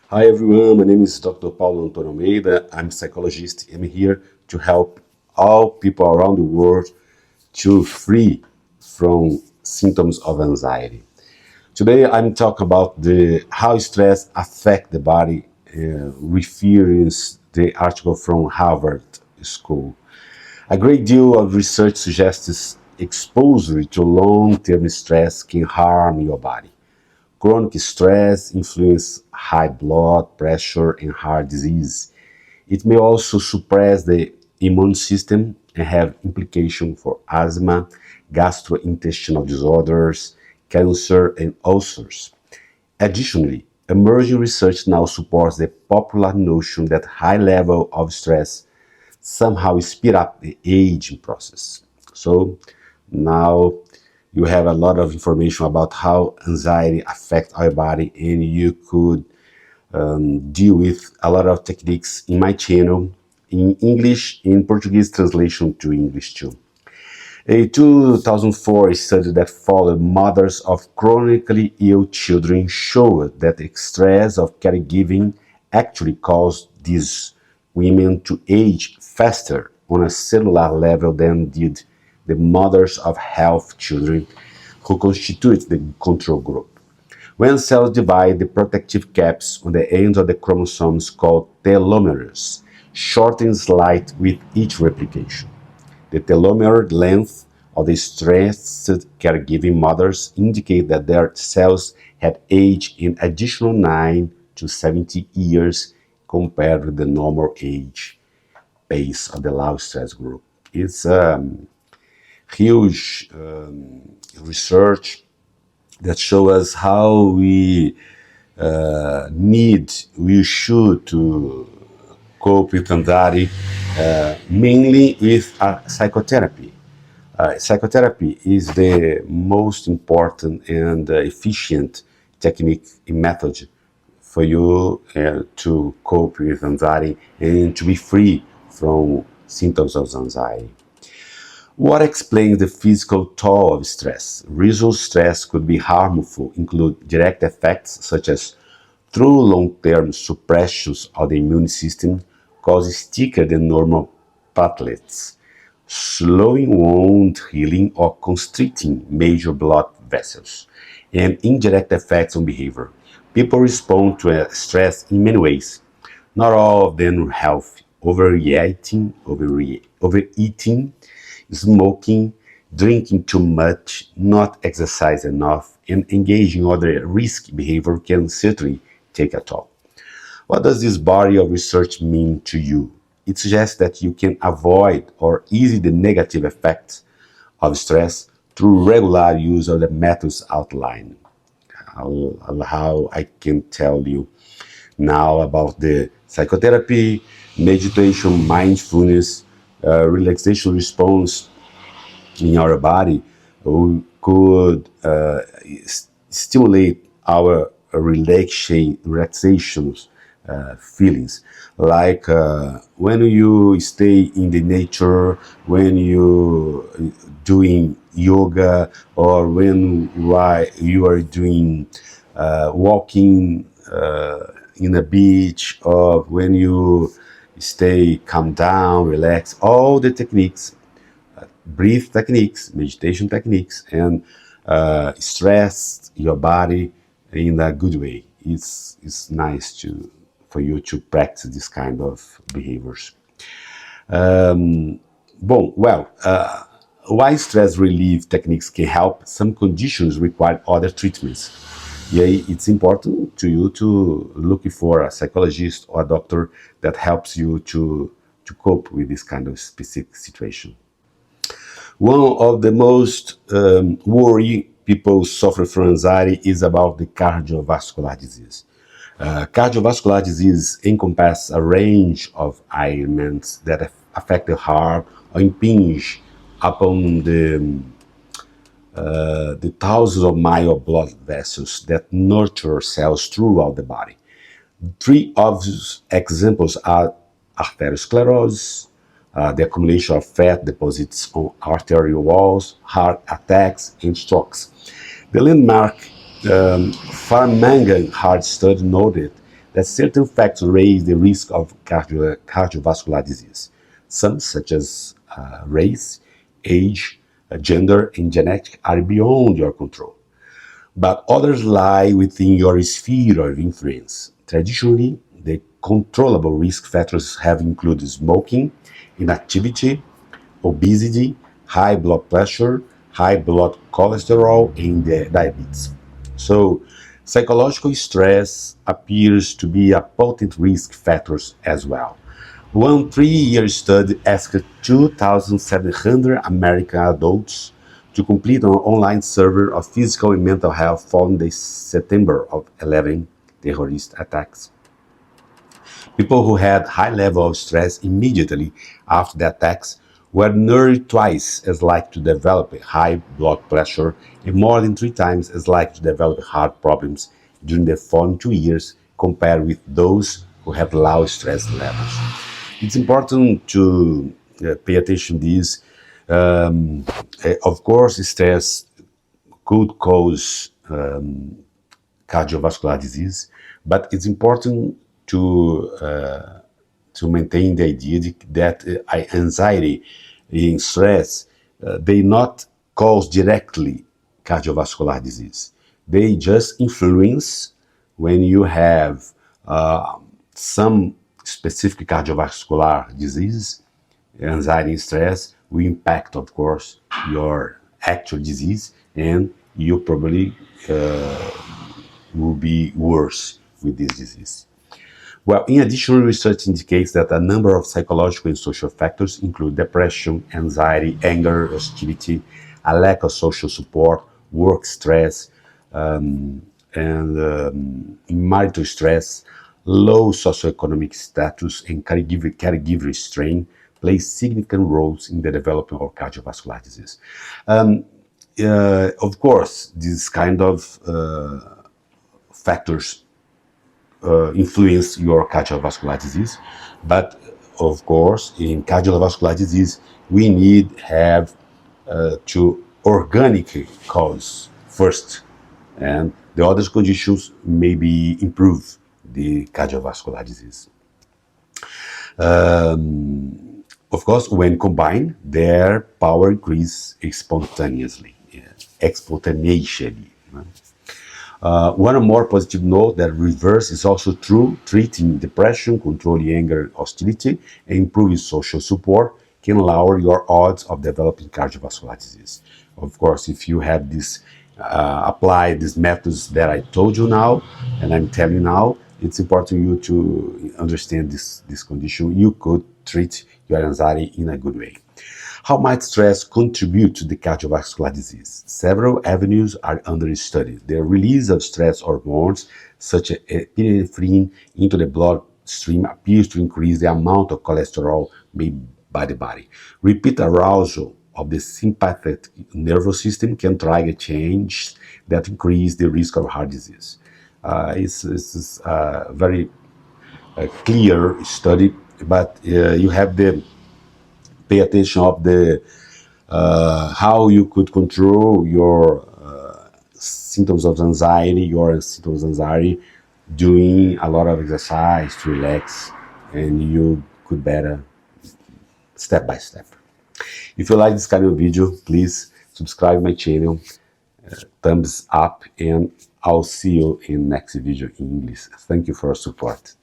Hi everyone, my name is Dr. Paulo Antonio Almeida. I'm a psychologist. I'm here to help all people around the world to free from symptoms of anxiety. Today I'm talking about the how stress affect the body, reference the article from Harvard School. A great deal of research suggests exposure to long-term stress can harm your body. Chronic stress influences high blood pressure and heart disease. It may also suppress the immune system and have implications for asthma, gastrointestinal disorders, cancer, and ulcers. Additionally, emerging research now supports the popular notion that high level of stress somehow speed up the aging process. So now you have a lot of information about how anxiety affects our body, and you could deal with a lot of techniques in my channel in English, in Portuguese translation to English too. A 2004 study that followed mothers of chronically ill children showed that the stress of caregiving actually caused these women to age faster on a cellular level than did the mothers of healthy children who constitute the control group. When cells divide, the protective caps on the ends of the chromosomes called telomeres shorten slightly with each replication. The telomere length of the stressed caregiving mothers indicate that their cells had aged an additional 9 to 70 years compared with the normal age base of the low stress group. It's huge research that show us how we should to cope with anxiety, mainly with psychotherapy. Psychotherapy is the most important and efficient technique and method for you to cope with anxiety and to be free from symptoms of anxiety. What explains the physical toll of stress? Residual stress could be harmful, include direct effects such as through long-term suppressions of the immune system, cause thicker than normal platelets, slowing wound healing or constricting major blood vessels, and indirect effects on behavior. People respond to stress in many ways. Not all of them are healthy. Overeating, smoking, drinking too much, not exercise enough, and engaging in other risky behavior can certainly take a toll. What does this body of research mean to you? It suggests that you can avoid or ease the negative effects of stress through regular use of the methods outlined. How I can tell you now about the psychotherapy, meditation, mindfulness, relaxation response in our body could stimulate our relaxations feelings, like when you stay in the nature, when you doing yoga, or when you are doing walking in a beach, or when you stay calm down, relax, all the techniques, breathe techniques, meditation techniques, and stress your body in a good way. It's nice to for you to practice this kind of behaviors. While stress relief techniques can help, some conditions require other treatments. Yeah, it's important to you to look for a psychologist or a doctor that helps you to cope with this kind of specific situation. One of the most worry people suffer from anxiety is about the cardiovascular disease. Cardiovascular disease encompasses a range of ailments that affect the heart or impinge upon the thousands of miles of blood vessels that nurture cells throughout the body. Three obvious examples are arteriosclerosis, the accumulation of fat deposits on arterial walls, heart attacks, and strokes. The landmark Farmangan heart study noted that certain factors raise the risk of cardiovascular disease. Some, such as race, age, gender, and genetic, are beyond your control, but others lie within your sphere of influence. Traditionally, the controllable risk factors have included smoking, inactivity, obesity, high blood pressure, high blood cholesterol, and diabetes. So, psychological stress appears to be a potent risk factor as well. One 3-year study asked 2,700 American adults to complete an online survey of physical and mental health following the September of 11 terrorist attacks. People who had high level of stress immediately after the attacks were nearly twice as likely to develop high blood pressure and more than 3 times as likely to develop heart problems during the following 2 years compared with those who had low stress levels. It's important to pay attention to this. Of course, stress could cause cardiovascular disease, but it's important to maintain the idea that anxiety and stress they not cause directly cardiovascular disease. They just influence when you have some specific cardiovascular disease. Anxiety and stress will impact, of course, your actual disease, and you probably will be worse with this disease. Well, in addition, research indicates that a number of psychological and social factors include depression, anxiety, anger, hostility, a lack of social support, work stress, and marital stress, low socioeconomic status, and caregiver strain play significant roles in the development of cardiovascular disease. Of course, these kind of factors influence your cardiovascular disease, but of course, in cardiovascular disease, we need have to organic cause first, and the other conditions maybe improve the cardiovascular disease. Of course, when combined, their power increase exponentially. One more positive note that reverse is also true. Treating depression, controlling anger, hostility, and improving social support can lower your odds of developing cardiovascular disease. Of course, if you have this apply these methods that I told you now, and I'm telling you now, it's important you to understand this condition. You could treat your anxiety in a good way. How might stress contribute to the cardiovascular disease? Several avenues are under study. The release of stress hormones, such as epinephrine, into the bloodstream appears to increase the amount of cholesterol made by the body. Repeat arousal of the sympathetic nervous system can trigger change that increase the risk of heart disease. It's a very clear study, but you have the pay attention of the how you could control your symptoms of anxiety, doing a lot of exercise to relax, and you could better step by step. If you like this kind of video, please subscribe my channel, thumbs up, and I'll see you in next video in English. Thank you for your support.